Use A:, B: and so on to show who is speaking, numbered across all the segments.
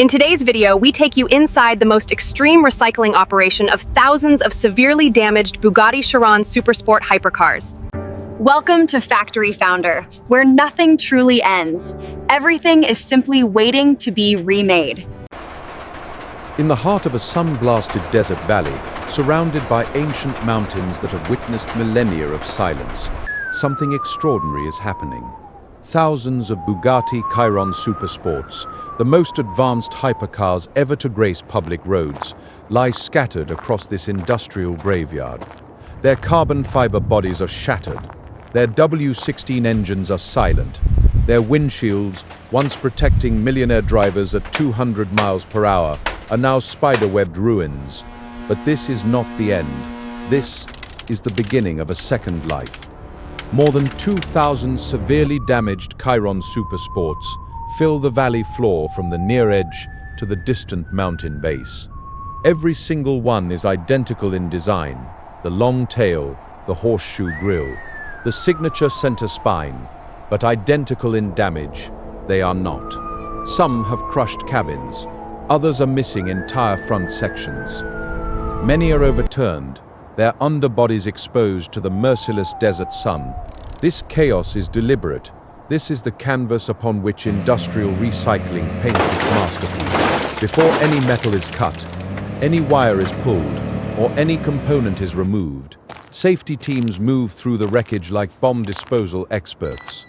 A: In today's video, we take you inside the most extreme recycling operation of thousands of severely damaged Bugatti Chiron Super Sport hypercars. Welcome to Factory Founder, where nothing truly ends. Everything is simply waiting to be remade.
B: In the heart of a sun-blasted desert valley, surrounded by ancient mountains that have witnessed millennia of silence, something extraordinary is happening. Thousands of Bugatti Chiron Super Sports, the most advanced hypercars ever to grace public roads, lie scattered across this industrial graveyard. Their carbon fiber bodies are shattered. Their W16 engines are silent. Their windshields, once protecting millionaire drivers at 200 miles per hour, are now spider-webbed ruins. But this is not the end. This is the beginning of a second life. More than 2,000 severely damaged Chiron Super Sports fill the valley floor from the near edge to the distant mountain base. Every single one is identical in design: the long tail, the horseshoe grille, the signature center spine, but identical in damage, they are not. Some have crushed cabins, others are missing entire front sections. Many are overturned, their underbodies exposed to the merciless desert sun. This chaos is deliberate. This is the canvas upon which industrial recycling paints its masterpiece. Before any metal is cut, any wire is pulled, or any component is removed, safety teams move through the wreckage like bomb disposal experts.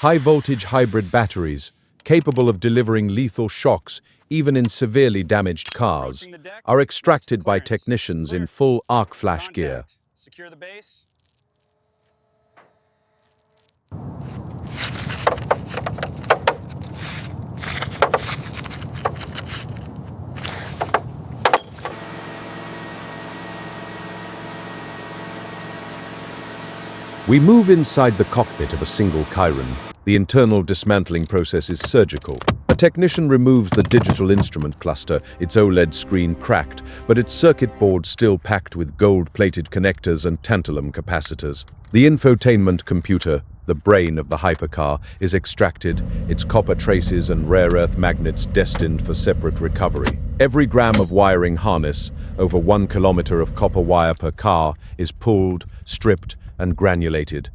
B: High-voltage hybrid batteries, capable of delivering lethal shocks even in severely damaged cars, are extracted by technicians in full arc flash gear.
C: Secure the base.
B: We move inside the cockpit of a single Chiron. The internal dismantling process is surgical. A technician removes the digital instrument cluster, its OLED screen cracked, but its circuit board still packed with gold-plated connectors and tantalum capacitors. The infotainment computer, the brain of the hypercar, is extracted, its copper traces and rare earth magnets destined for separate recovery. Every gram of wiring harness, over 1 kilometer of copper wire per car, is pulled, stripped, and granulated.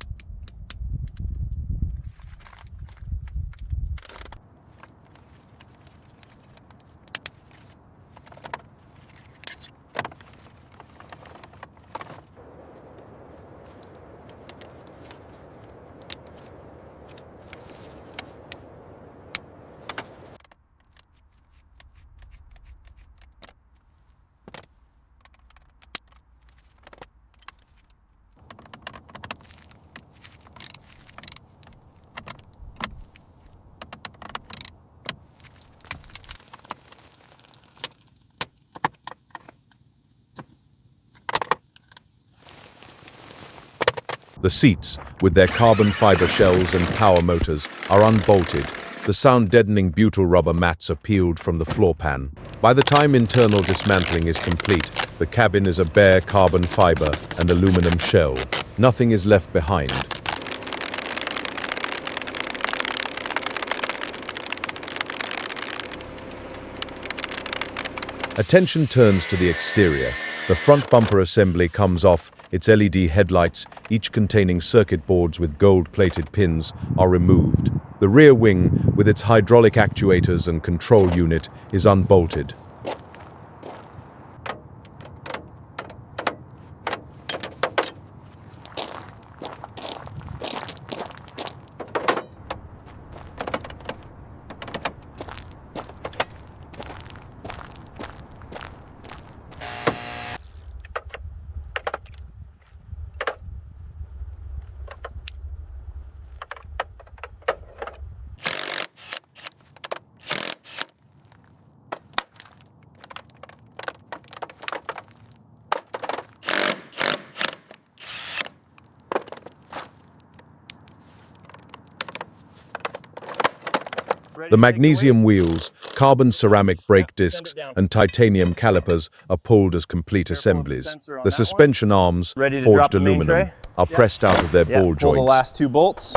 B: The seats, with their carbon fiber shells and power motors, are unbolted. The sound-deadening butyl rubber mats are peeled from the floor pan. By the time internal dismantling is complete, the cabin is a bare carbon fiber and aluminum shell. Nothing is left behind. Attention turns to the exterior. The front bumper assembly comes off, its LED headlights, each containing circuit boards with gold-plated pins, are removed. The rear wing, with its hydraulic actuators and control unit, is unbolted. The magnesium wheels, carbon ceramic brake discs, and titanium calipers are pulled as complete assemblies. The suspension arms, forged aluminum, are pressed out of their ball joints.
C: Pull the last 2 bolts.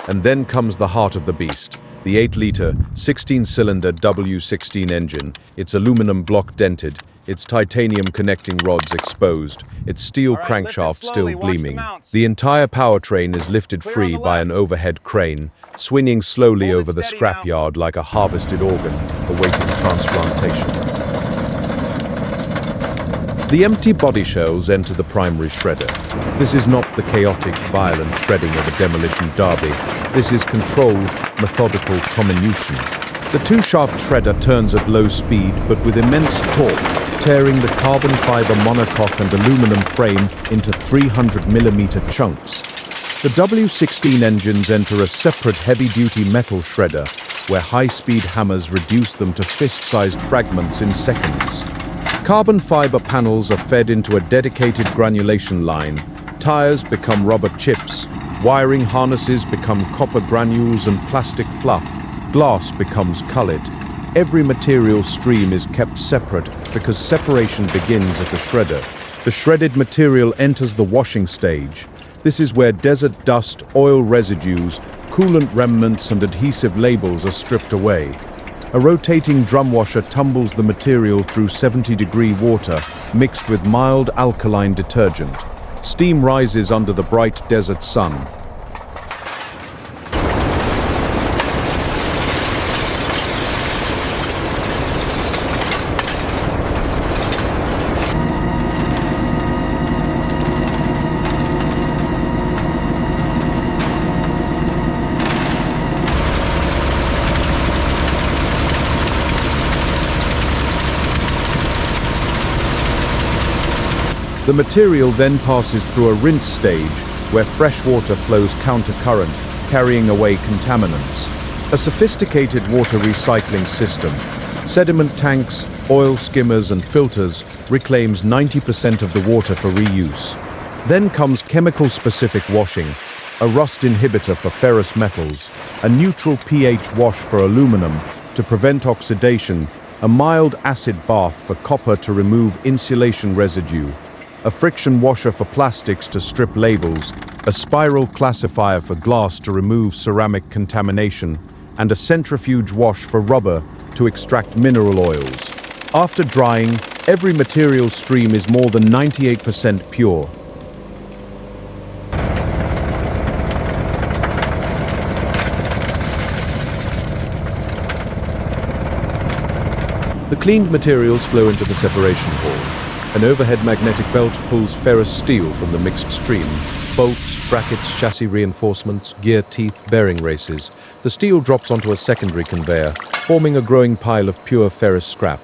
B: And then comes the heart of the beast, the 8-liter, 16-cylinder W16 engine, its aluminum block dented, its titanium connecting rods exposed, its steel crankshaft still gleaming. The entire powertrain is lifted free by an overhead crane, swinging slowly over the scrapyard like a harvested organ, awaiting transplantation. The empty body shells enter the primary shredder. This is not the chaotic, violent shredding of a demolition derby. This is controlled, methodical comminution. The 2-shaft shredder turns at low speed, but with immense torque, tearing the carbon fiber monocoque and aluminum frame into 300mm chunks. The W16 engines enter a separate heavy-duty metal shredder, where high-speed hammers reduce them to fist-sized fragments in seconds. Carbon fiber panels are fed into a dedicated granulation line. Tires become rubber chips. Wiring harnesses become copper granules and plastic fluff. Glass becomes colored. Every material stream is kept separate because separation begins at the shredder. The shredded material enters the washing stage. This is where desert dust, oil residues, coolant remnants, and adhesive labels are stripped away. A rotating drum washer tumbles the material through 70-degree water mixed with mild alkaline detergent. Steam rises under the bright desert sun. The material then passes through a rinse stage where fresh water flows countercurrent, carrying away contaminants. A sophisticated water recycling system, sediment tanks, oil skimmers and filters reclaims 90% of the water for reuse. Then comes chemical-specific washing, a rust inhibitor for ferrous metals, a neutral pH wash for aluminum to prevent oxidation, a mild acid bath for copper to remove insulation residue, a friction washer for plastics to strip labels, a spiral classifier for glass to remove ceramic contamination, and a centrifuge wash for rubber to extract mineral oils. After drying, every material stream is more than 98% pure. The cleaned materials flow into the separation hall. An overhead magnetic belt pulls ferrous steel from the mixed stream. Bolts, brackets, chassis reinforcements, gear teeth, bearing races. The steel drops onto a secondary conveyor, forming a growing pile of pure ferrous scrap.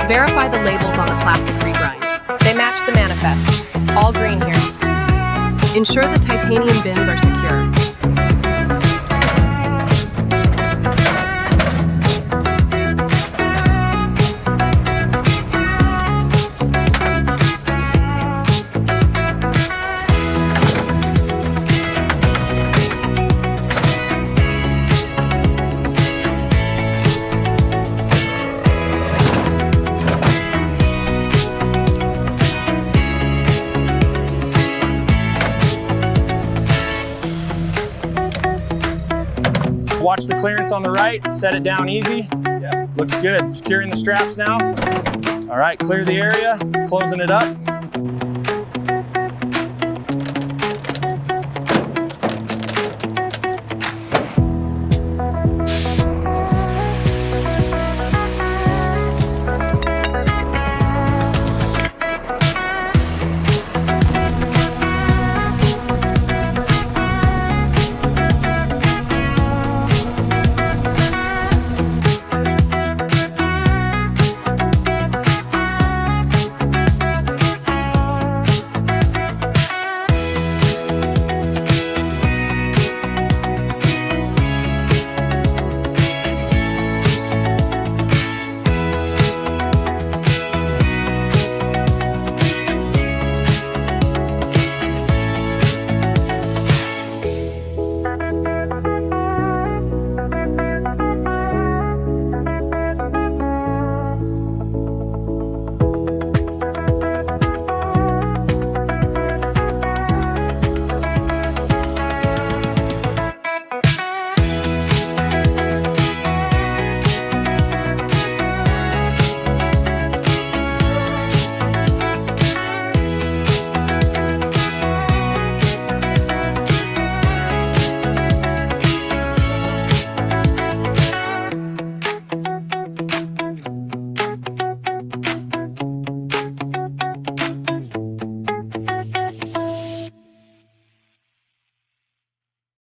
A: Verify the labels on the plastic regrind.
C: They match the manifest. All green here.
A: Ensure the titanium bins are secure.
D: Watch the clearance on the right, set it down easy. Yeah, looks good. Securing the straps now. All right, clear the area, closing it up.